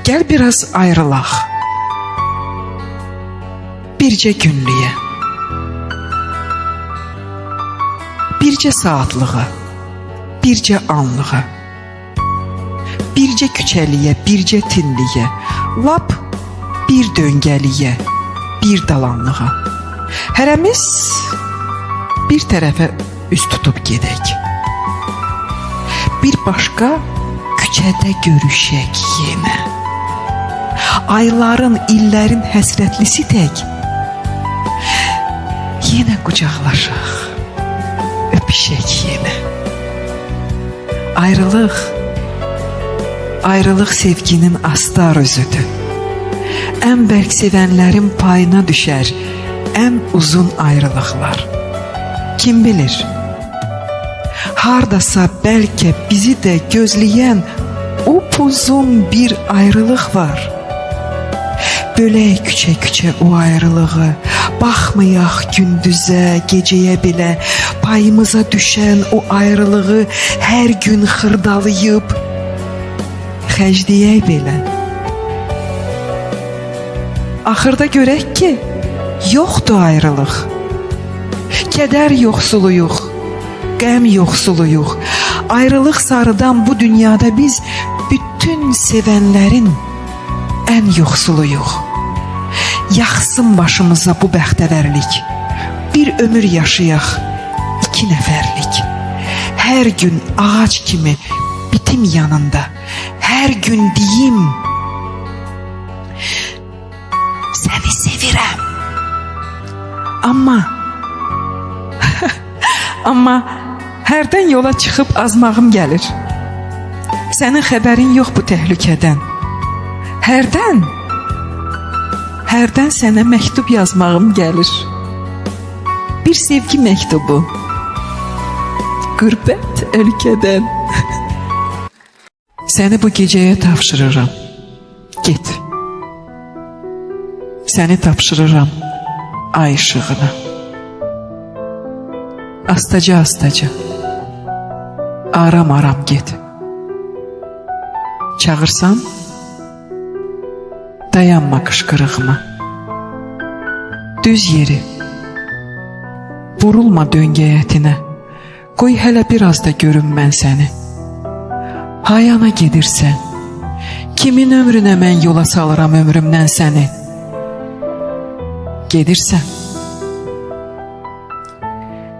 Gel biraz ayrılaq. Bircə günlüyə. Bircə saatlığa. Bircə anlığa. Bircə küçəliyə, bircə tinliyə. Lap bir döngəliyə, bir dalanlığa. Hərəmiz bir tərəfə üst tutub gedək. Bir başqa küçədə görüşək yenə. Ayların, illərin həsrətlisi tək. Yenə qucaqlaşaq, öpüşək yenə. Ayrılıq sevginin astar özüdür. Ən bərk sevənlərin payına düşər ən uzun ayrılıqlar. Kim bilir? Hardasa bəlkə bizi də gözləyən upuzun bir ayrılıq var. Bölək küçə-küçə o ayrılığı, baxmayaq gündüzə, gecəyə belə, payımıza düşən o ayrılığı hər gün xırdalayıb xərcləyək belə. Axırda görək ki, yoxdur ayrılıq. Kədər yoxsuluyuq, qəm yoxsuluyuq. Ayrılıq sarıdan bu dünyada biz bütün sevənlərin ən yoxsuluyuq. Yaxsın başımıza bu bəxtəvərlik. Bir ömür yaşayaq, 2 nəfərlik. Hər gün ağac kimi bitim yanında. Hər gün deyim, səni sevirəm. Amma hərdən yola çıxıb azmağım gəlir. Sənin xəbərin yox bu təhlükədən. Hərdən sənə məktub yazmağım gəlir. Bir sevgi məktubu. Qürbət ölkədən. Səni bu gecəyə tapşırıram. Get. Səni tapşırıram ay işığına. Astaca, aram get. Çağırsan, dayanma qışqırığıma. Düz yeri, vurulma döngəyətinə. Qoy hələ biraz da görüm mən səni. Hayana gedirsən, kimin ömrünə mən yola salıram ömrümdən səni. Gedirsən,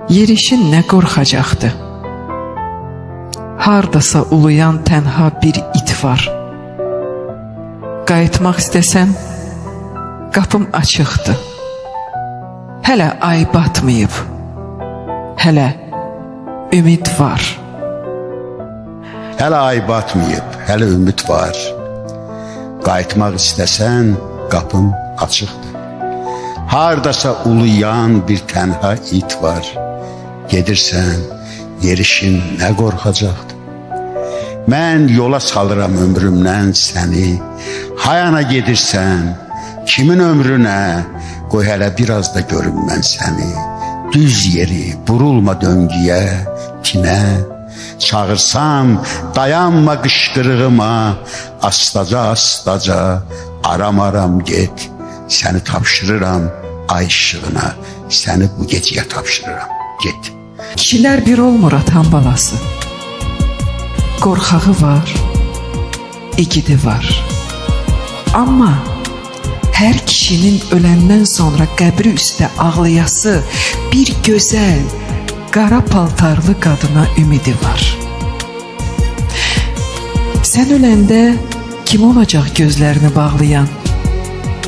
yerişin nə qorxacaqdı. Hardasa uluyan tənha bir it var. Qayıtmaq istəsən, qapım açıqdır. Hələ ay batmayıb, hələ ümid var. Hələ ay batmayıb, hələ ümid var. Qayıtmaq istəsən, qapım açıqdır. Hardasa uluyan bir tənha it var. Gedirsən, yerişin nə qorxacaqdır. Mən yola salıram ömrümdən səni. Hayana gedirsən, kimin ömrünə, qoy hələ biraz da görüm mən səni. Düz yeri, vurulma döngüyə, tinə. Çağırsam, dayanma qışqırığıma. Astaca, aram get. Səni tapşırıram ay işığına. Səni bu gecəyə tapşırıram, get. Kişilər bir olmur atan balası. Qorxağı var, igidi var. Amma hər kişinin öləndən sonra qəbri üstə ağlayası bir gözəl, qara paltarlı qadına ümidi var. Sən öləndə kim olacaq gözlərini bağlayan?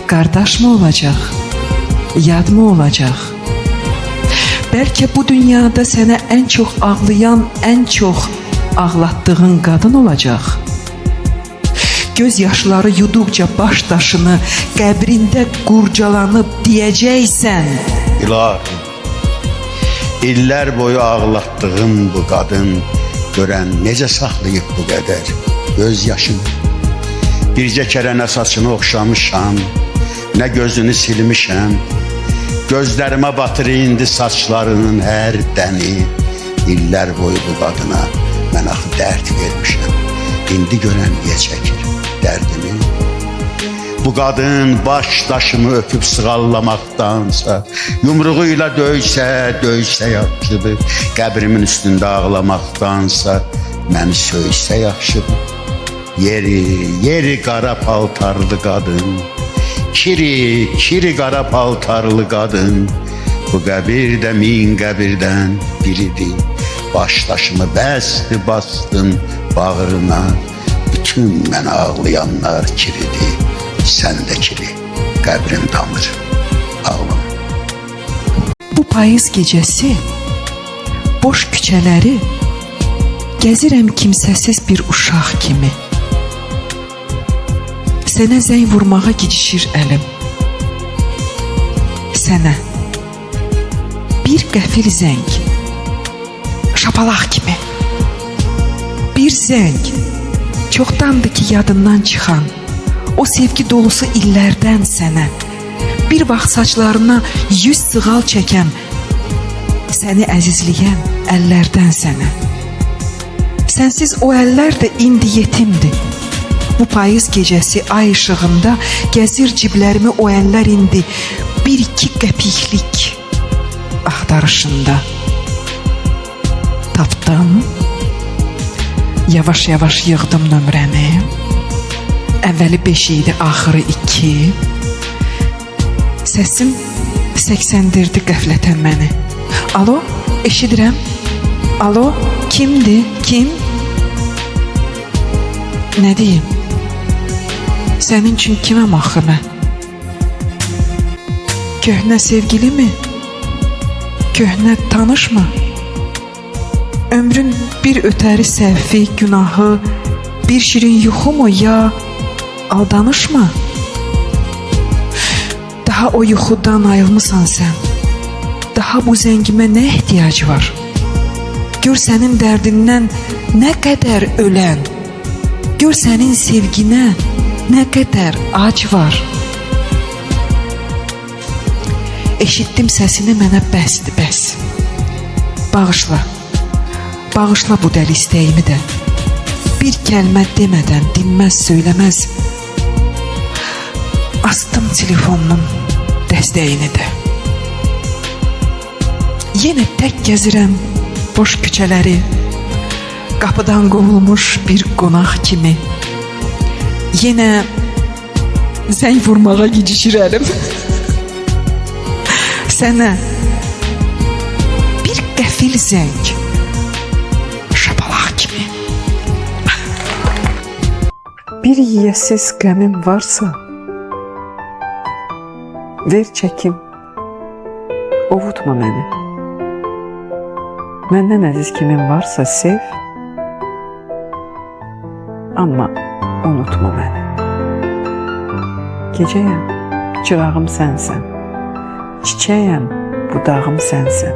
Qardaş mı olacaq? Yad mı olacaq? Bəlkə bu dünyada sənə ən çox ağlayan, ən çox ağlatdığın qadın olacaq. Göz yaşları yuduqca baş daşını qəbrində qurcalanıb deyəcəksən. İlahi, illər boyu ağlatdığım bu qadın görən necə saxlayıb bu qədər göz yaşını. Bircə kərə nə saçını oxşamışam, nə gözünü silmişəm. Gözlərimə batır indi saçlarının hər dəni. İllər boyu bu qadına mən axı dərd vermişəm. İndi görən niyə çəkir dərdimi? Bu qadın baş daşımı öpüb sığallamaqdansa, yumruğuyla döysə yaxşıdır. Qəbrimin üstündə ağlamaqdansa, məni söysə yaxşıdır. Yeri qara paltarlı qadın, kiri qara paltarlı qadın. Bu qəbir də min qəbirdən biridir. Başdaşımı bəsdi bastın bağrına. Bütün mən ağlayanlar kiridir. Sən də kiri, qəbrim damır, ağlama. Bu payız gecəsi boş küçələri gəzirəm kimsəsiz bir uşaq kimi. Sənə zəng vurmağa gecişir əlim. Sənə bir qəfil zəng, şapalaq kimi. Bir zəng, çoxdandır ki yadından çıxan, o sevgi dolusu illərdən sənə, bir vaxt saçlarına 100 sığal çəkən, səni əzizləyən əllərdən sənə. Sənsiz o əllər də indi yetimdir. Bu payız gecəsi ay işığında gəzir ciblərimi o əllər indi bir iki qəpiklik axtarışında. Tapdım, yavaş-yavaş yığdım nömrəni. Əvvəli 5 idi, axırı 2. Səsim səksəndirdi qəflətən məni. Alo, eşidirəm. Alo, kimdir, kim? Nə deyim? Sənin üçün kiməm axı mən? Köhnə sevgili mi? Köhnə tanış mı? Ömrün bir ötəri səhvi, günahı, bir şirin yuxu mu ya aldanış mı? Daha o yuxudan ayılmısan sən. Daha bu zəngimə nə ehtiyac var? Gör sənin dərdindən nə qədər ölən, gör sənin sevginə nə qədər ac var. Eşitdim səsini, mənə bəsdir, bəs. Bağışla, bağışla bu dəli istəyimi də. Bir kəlmə demədən, dinməz, söyləməz. Astım telefonumun dəstəyini də. Yenə tək gəzirəm boş küçələri, qapıdan qovulmuş bir qonaq kimi. Yenə zəng vurmağa gecişirəm. Sənə bir qəfil zəng, şapalaq kimi. Bir yiyəsiz qəmim varsa, ver çəkim, ovutma məni. Məndən əziz kimin varsa sev, amma unutma məni. Gecəyəm, çırağım sənsən, çiçəyəm, budağım sənsən.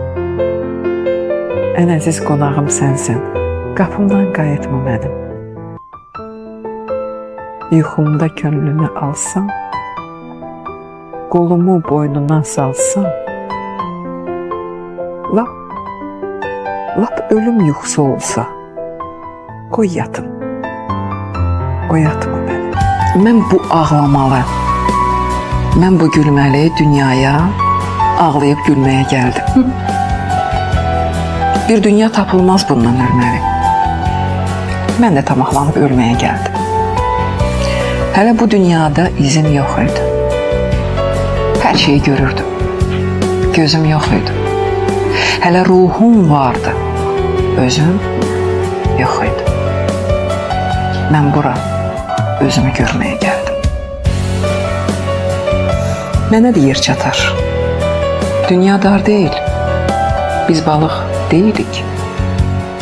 Ən əziz qonağım sənsən, qapımdan qayıtma mənim. Yuxumda könlünü alsam, qolumu boynuna salsam, lap ölüm yuxusu olsa, qoy yatım, oyatma məni. Mən bu ağlamalı, mən bu gülməli dünyaya ağlayıb gülməyə gəldim. Bir dünya tapılmaz bundan ölməli. Mən də tamahlanıb ölməyə gəldim. Hələ bu dünyada izim yox idi. Hər şeyi görürdüm. Gözüm yox idi. Hələ ruhum vardı. Özüm yox idi. Mən bura özümü görməyə gəldim. Mənə də yer çatar. Dünya dar deyil. Biz balıq deyilik.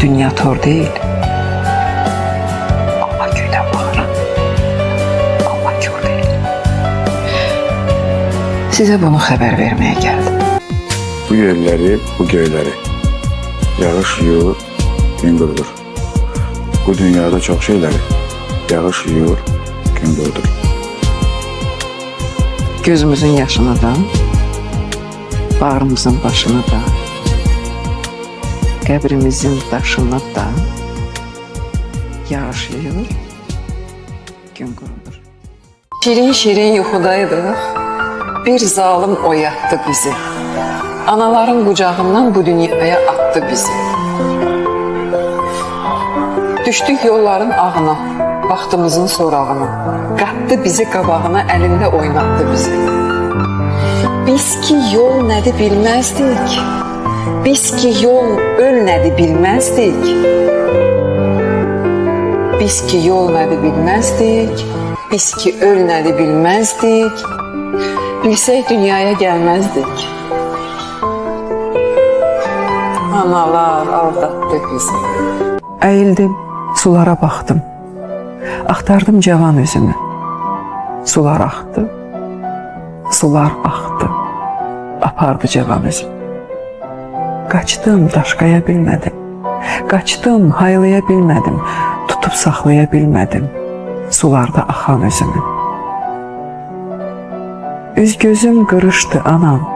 Dünya tor deyil. Allah göydən baxır. Allah kör deyil. Sizə bunu xəbər verməyə gəldim. Bu yerləri, bu göyləri yağış yuyur, gün qurdur. Bu dünyada çox şeyləri yağış yuyur, gün qurdur. Gözümüzün yaşını da, bağrımızın başını da, qəbrimizin daşını da yağış yuyur, gün qurudur. Şirin şirin yuxudaydıq. Bir zalım oyatdı bizi. Anaların qucağından bu dünyaya attı bizi. Düşdük yolların ağına, vaxtımızın sorağına. Qatdı bizi qabağına, əlində oynatdı bizi. Biz ki yol nədir bilməzdik. Biz ki yol öl nədir bilməzdik. Biz ki yol nədir bilməzdik. Biz ki öl nədir bilməzdik. Bilsək dünyaya gəlməzdik. Analar aldatdı bizi. Əyildim, sulara baxdım. Axtardım cavan üzümü. Sular axdı, sular axdı. Apardı cavan üzümü. Qaçdım, daşqaya bilmədim. Qaçdım, haylaya bilmədim. Tutub saxlaya bilmədim. Sularda axan üzümü. Üz-gözüm qırışdı anam.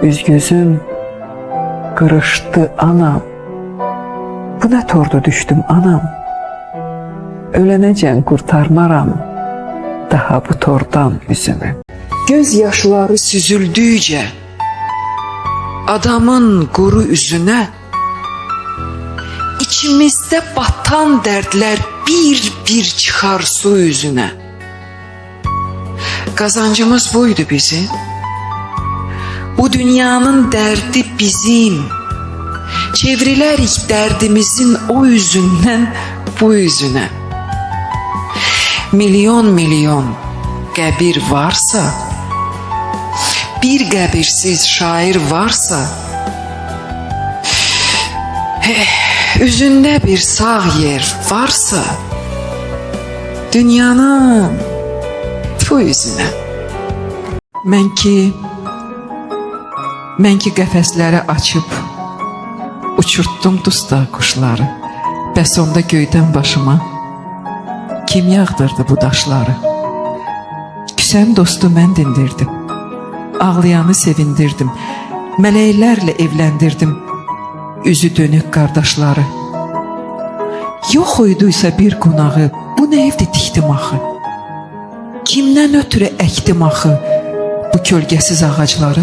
Üz-gözüm qırışdı anam. Bu nə tordu düşdüm anam. Ölənəcən qurtarmaram daha bu tordan üzümü. Göz yaşları süzüldükcə adamın quru üzünə içimizdə batan dərdlər bir-bir çıxar su üzünə. Qazancımız buydu bizim. Bu dünyanın dərdi bizim. Çevrilərik dərdimizin o üzündən bu üzünə. Milyon milyon qəbir varsa, bir qəbirsiz şair varsa, üzündə bir sağ yer varsa, dünyanın bu üzünə. Mən ki qəfəsləri açıb, uçurtdum dusta quşları. Bəs onda göydən başıma kim yağdırdı bu daşları? Küsən dostu mən dindirdim. Ağlayanı sevindirdim. Mələklərlə evləndirdim. Üzü dönük qardaşları. Yox idiysə bir qonağı, bu nə evdə tikdim axı? Kimdən ötürü əkdim axı bu kölgəsiz ağacları?